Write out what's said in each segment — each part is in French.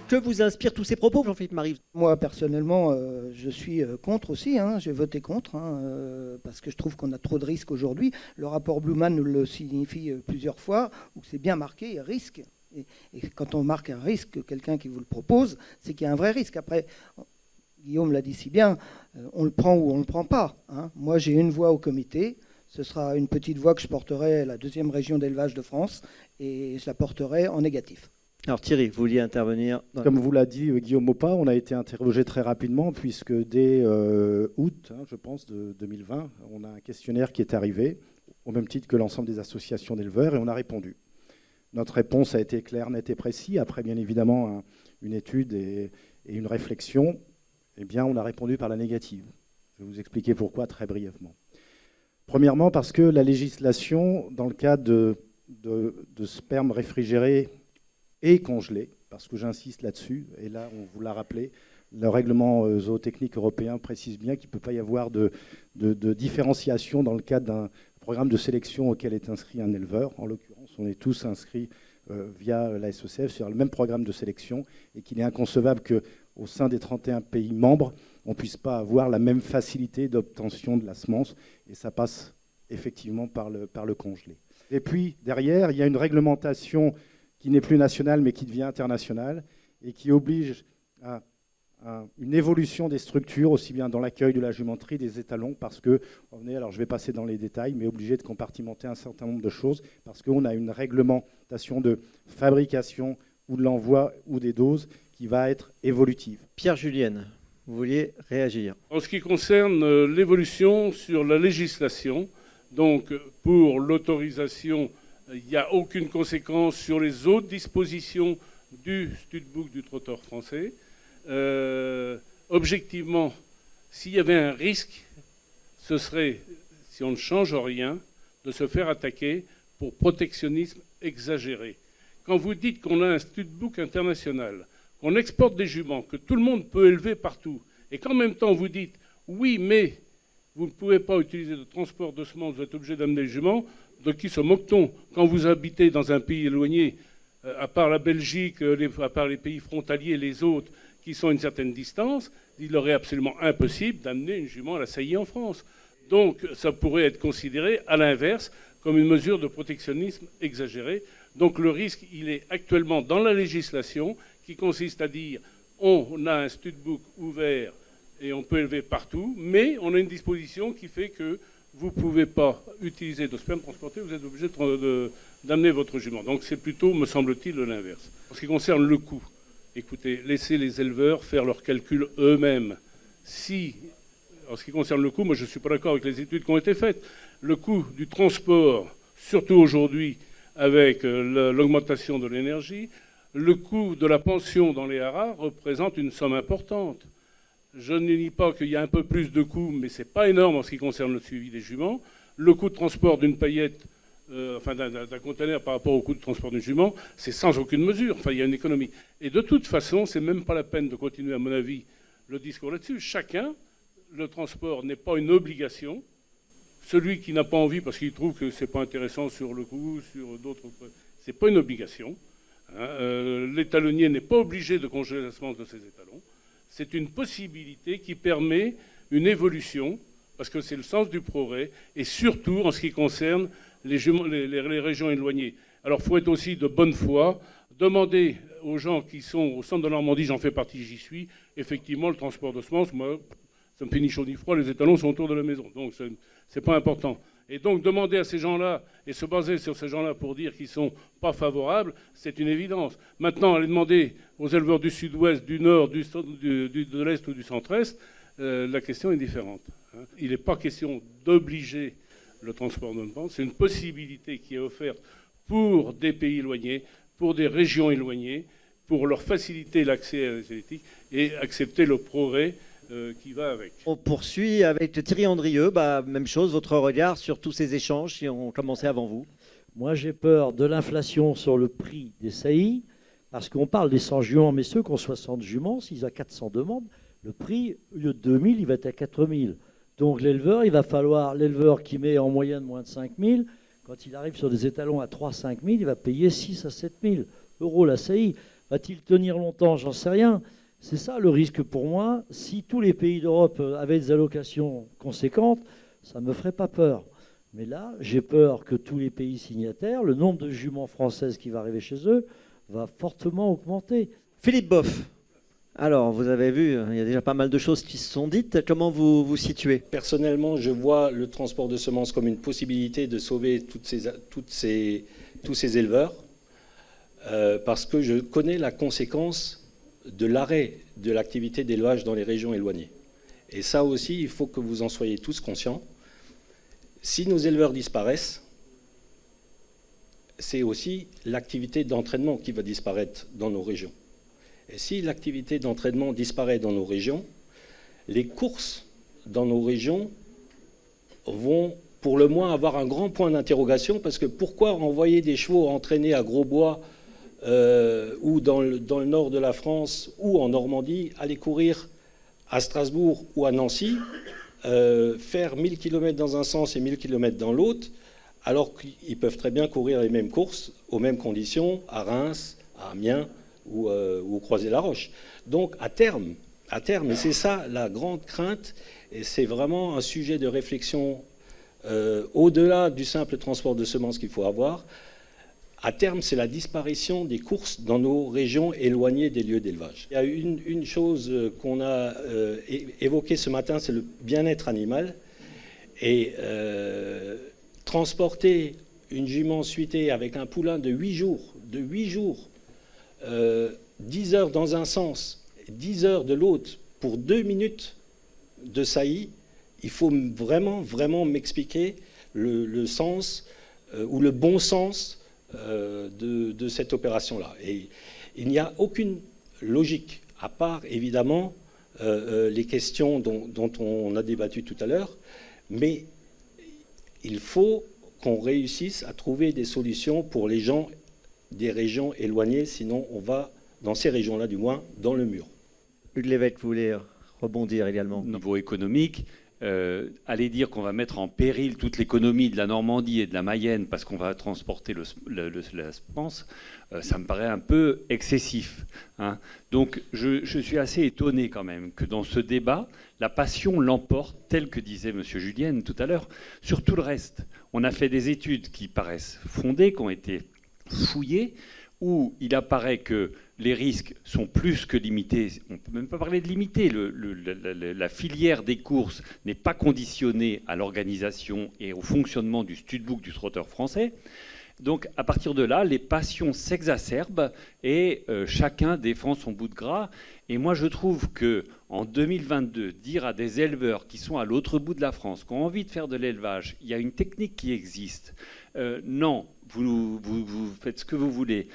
Que vous inspirent tous ces propos, Jean-Philippe Marie? Moi, personnellement, je suis contre aussi. J'ai voté contre parce que je trouve qu'on a trop de risques aujourd'hui. Le rapport Bluman nous le signifie plusieurs fois, où c'est bien marqué, risque. Et quand on marque un risque, quelqu'un qui vous le propose, c'est qu'il y a un vrai risque. Après, Guillaume l'a dit si bien, on le prend ou on ne le prend pas. Moi, j'ai une voix au comité. Ce sera une petite voix que je porterai à la 2e région d'élevage de France et je la porterai en négatif. Alors Thierry, vous vouliez intervenir Comme vous l'a dit Guillaume Maupas, on a été interrogé très rapidement puisque dès août, je pense, de 2020, on a un questionnaire qui est arrivé, au même titre que l'ensemble des associations d'éleveurs, et on a répondu. Notre réponse a été claire, nette et précise. Après, bien évidemment, une étude et une réflexion, eh bien, on a répondu par la négative. Je vais vous expliquer pourquoi très brièvement. Premièrement, parce que la législation, dans le cas de sperme réfrigéré et congelé, parce que j'insiste là-dessus, et là, on vous l'a rappelé, le règlement zootechnique européen précise bien qu'il ne peut pas y avoir de différenciation dans le cadre d'un programme de sélection auquel est inscrit un éleveur. En l'occurrence, on est tous inscrits via la SECF sur le même programme de sélection et qu'il est inconcevable qu'au sein des 31 pays membres, on ne puisse pas avoir la même facilité d'obtention de la semence, et ça passe effectivement par le congelé. Et puis, derrière, il y a une réglementation qui n'est plus nationale, mais qui devient internationale, et qui oblige à une évolution des structures, aussi bien dans l'accueil de la jumenterie, des étalons, parce que, alors je vais passer dans les détails, mais obligé de compartimenter un certain nombre de choses, parce qu'on a une réglementation de fabrication ou de l'envoi ou des doses qui va être évolutive. Pierre Julienne, vous vouliez réagir? En ce qui concerne l'évolution sur la législation, donc pour l'autorisation, il n'y a aucune conséquence sur les autres dispositions du Studbook du trotteur français. Objectivement, s'il y avait un risque, ce serait, si on ne change rien, de se faire attaquer pour protectionnisme exagéré. Quand vous dites qu'on a un Studbook international, qu'on exporte des juments, que tout le monde peut élever partout, et qu'en même temps vous dites oui, mais vous ne pouvez pas utiliser de transport de semences, vous êtes obligé d'amener les juments, de qui se moque-t-on? Quand vous habitez dans un pays éloigné, à part la Belgique, à part les pays frontaliers, les autres qui sont à une certaine distance, il aurait absolument impossible d'amener une jument à la saillie en France. Donc ça pourrait être considéré, à l'inverse, comme une mesure de protectionnisme exagéré. Donc le risque, il est actuellement dans la législation, qui consiste à dire on a un studbook ouvert et on peut élever partout, mais on a une disposition qui fait que vous ne pouvez pas utiliser de sperme transporté, vous êtes obligé d'amener votre jument. Donc c'est plutôt, me semble-t-il, l'inverse. En ce qui concerne le coût, écoutez, laissez les éleveurs faire leurs calculs eux-mêmes. Si, en ce qui concerne le coût, moi je ne suis pas d'accord avec les études qui ont été faites. Le coût du transport, surtout aujourd'hui avec l'augmentation de l'énergie, le coût de la pension dans les haras représente une somme importante. Je ne nie pas qu'il y a un peu plus de coûts, mais ce n'est pas énorme en ce qui concerne le suivi des juments. Le coût de transport d'une paillette, d'un conteneur par rapport au coût de transport d'une jument, c'est sans aucune mesure. Enfin, il y a une économie. Et de toute façon, c'est même pas la peine de continuer, à mon avis, le discours là-dessus. Chacun, le transport n'est pas une obligation. Celui qui n'a pas envie, parce qu'il trouve que ce n'est pas intéressant sur le coût, sur d'autres, ce n'est pas une obligation. L'étalonnier n'est pas obligé de congeler la semence de ses étalons. C'est une possibilité qui permet une évolution, parce que c'est le sens du progrès, et surtout en ce qui concerne les régions éloignées. Alors il faut être aussi de bonne foi, demander aux gens qui sont au centre de Normandie, j'en fais partie, j'y suis, effectivement le transport de semences, moi, ça me fait ni chaud ni froid, les étalons sont autour de la maison, donc c'est pas important. Et donc demander à ces gens-là, et se baser sur ces gens-là pour dire qu'ils ne sont pas favorables, c'est une évidence. Maintenant, aller demander aux éleveurs du sud-ouest, du nord, de l'est ou du centre-est, la question est différente. Il n'est pas question d'obliger le transport de vente, c'est une possibilité qui est offerte pour des pays éloignés, pour des régions éloignées, pour leur faciliter l'accès à la génétique et accepter le progrès qui va avec. On poursuit avec Thierry Andrieux. Même chose, votre regard sur tous ces échanges qui ont commencé avant vous. Moi, j'ai peur de l'inflation sur le prix des saillies, parce qu'on parle des 100 juments, mais ceux qui ont 60 juments, s'ils ont 400 demandes, le prix, au lieu de 2000, il va être à 4000. Donc l'éleveur, il va falloir, l'éleveur qui met en moyenne moins de 5000, quand il arrive sur des étalons à 3-5 000, il va payer 6 à 7 000 euros la saillie. Va-t-il tenir longtemps? J'en sais rien. C'est ça le risque pour moi. Si tous les pays d'Europe avaient des allocations conséquentes, ça ne me ferait pas peur. Mais là, j'ai peur que tous les pays signataires, le nombre de juments françaises qui va arriver chez eux va fortement augmenter. Philippe Boeuf. Alors, vous avez vu, il y a déjà pas mal de choses qui se sont dites. Comment vous vous situez? Personnellement, je vois le transport de semences comme une possibilité de sauver tous ces éleveurs, parce que je connais la conséquence de l'arrêt de l'activité d'élevage dans les régions éloignées. Et ça aussi, il faut que vous en soyez tous conscients. Si nos éleveurs disparaissent, c'est aussi l'activité d'entraînement qui va disparaître dans nos régions. Et si l'activité d'entraînement disparaît dans nos régions, les courses dans nos régions vont pour le moins avoir un grand point d'interrogation, parce que pourquoi envoyer des chevaux entraîner à Grosbois ou dans le nord de la France ou en Normandie, aller courir à Strasbourg ou à Nancy, faire 1000 km dans un sens et 1000 km dans l'autre, alors qu'ils peuvent très bien courir les mêmes courses aux mêmes conditions à Reims, à Amiens ou au Croisé-la-Roche. Donc à terme, et c'est ça la grande crainte, et c'est vraiment un sujet de réflexion au-delà du simple transport de semences qu'il faut avoir, à terme, c'est la disparition des courses dans nos régions éloignées des lieux d'élevage. Il y a une chose qu'on a évoquée ce matin, c'est le bien-être animal. Et transporter une jument suitée avec un poulain de 8 jours, 10 heures dans un sens, 10 heures de l'autre, pour 2 minutes de saillie, il faut vraiment m'expliquer le sens ou le bon sens de cette opération-là. Et il n'y a aucune logique, à part évidemment les questions dont on a débattu tout à l'heure, mais il faut qu'on réussisse à trouver des solutions pour les gens des régions éloignées, sinon on va, dans ces régions-là du moins, dans le mur. Hugues Lévesque, vous voulez rebondir également? Au niveau économique, aller dire qu'on va mettre en péril toute l'économie de la Normandie et de la Mayenne parce qu'on va transporter la semence, ça me paraît un peu excessif. Hein. Donc je suis assez étonné quand même que dans ce débat, la passion l'emporte, tel que disait M. Julien tout à l'heure, sur tout le reste. On a fait des études qui paraissent fondées, qui ont été fouillées, où il apparaît que les risques sont plus que limités. On ne peut même pas parler de limiter. La filière des courses n'est pas conditionnée à l'organisation et au fonctionnement du studbook du trotteur français. Donc à partir de là, les passions s'exacerbent et chacun défend son bout de gras. Et moi je trouve qu'en 2022, dire à des éleveurs qui sont à l'autre bout de la France, qui ont envie de faire de l'élevage, il y a une technique qui existe. Non, vous faites ce que vous voulez,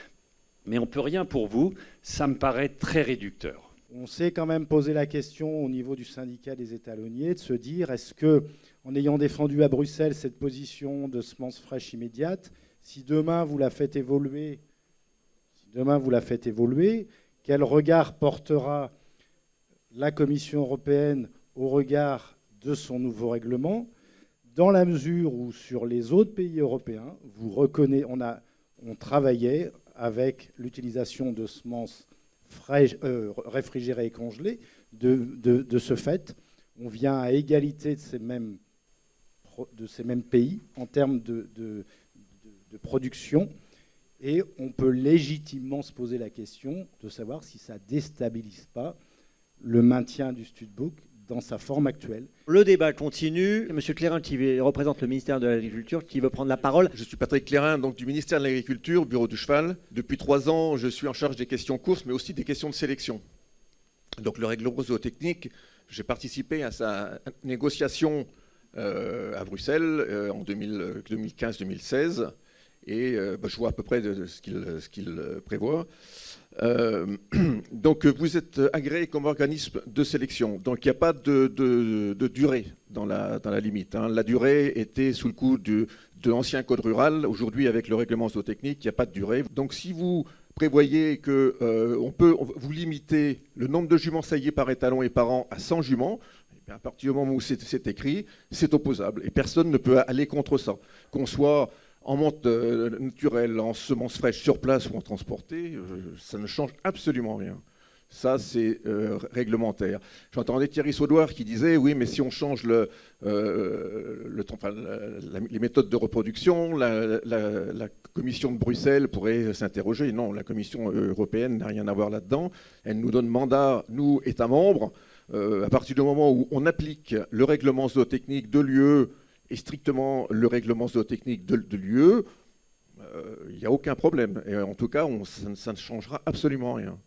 mais on ne peut rien pour vous, ça me paraît très réducteur. On s'est quand même posé la question au niveau du syndicat des étalonniers de se dire, est-ce que, en ayant défendu à Bruxelles cette position de semences fraîches immédiates, si demain vous la faites évoluer, quel regard portera la Commission européenne au regard de son nouveau règlement, dans la mesure où sur les autres pays européens, on travaillait avec l'utilisation de semences réfrigérées et congelées. De ce fait, on vient à égalité de ces mêmes pays en termes de production. Et on peut légitimement se poser la question de savoir si ça ne déstabilise pas le maintien du studbook dans sa forme actuelle. Le débat continue. Monsieur Clérin, qui représente le ministère de l'Agriculture, qui veut prendre la parole. Je suis Patrick Clérin, donc du ministère de l'Agriculture, bureau du cheval. Depuis 3 ans, je suis en charge des questions courses, mais aussi des questions de sélection. Donc le règlement zootechnique, j'ai participé à sa négociation à Bruxelles en 2015-2016. Et je vois à peu près de ce qu'il prévoit. Donc vous êtes agréé comme organisme de sélection. Donc il n'y a pas de durée dans la limite. Hein. La durée était sous le coup de l'ancien code rural. Aujourd'hui, avec le règlement zootechnique, il n'y a pas de durée. Donc si vous prévoyez qu'on peut vous limiter le nombre de juments saillées par étalon et par an à 100 juments, et à partir du moment où c'est écrit, c'est opposable. Et personne ne peut aller contre ça. Qu'on soit en monte naturelle, en semences fraîches sur place ou en transportée, ça ne change absolument rien. Ça, c'est réglementaire. J'entendais Thierry Saudoir qui disait, oui, mais si on change les méthodes de reproduction, la Commission de Bruxelles pourrait s'interroger. Non, la Commission européenne n'a rien à voir là-dedans. Elle nous donne mandat, nous, États membres, à partir du moment où on applique le règlement zootechnique de l'UE et strictement le règlement zootechnique de l'UE, il n'y a aucun problème. Et en tout cas, ça ne changera absolument rien.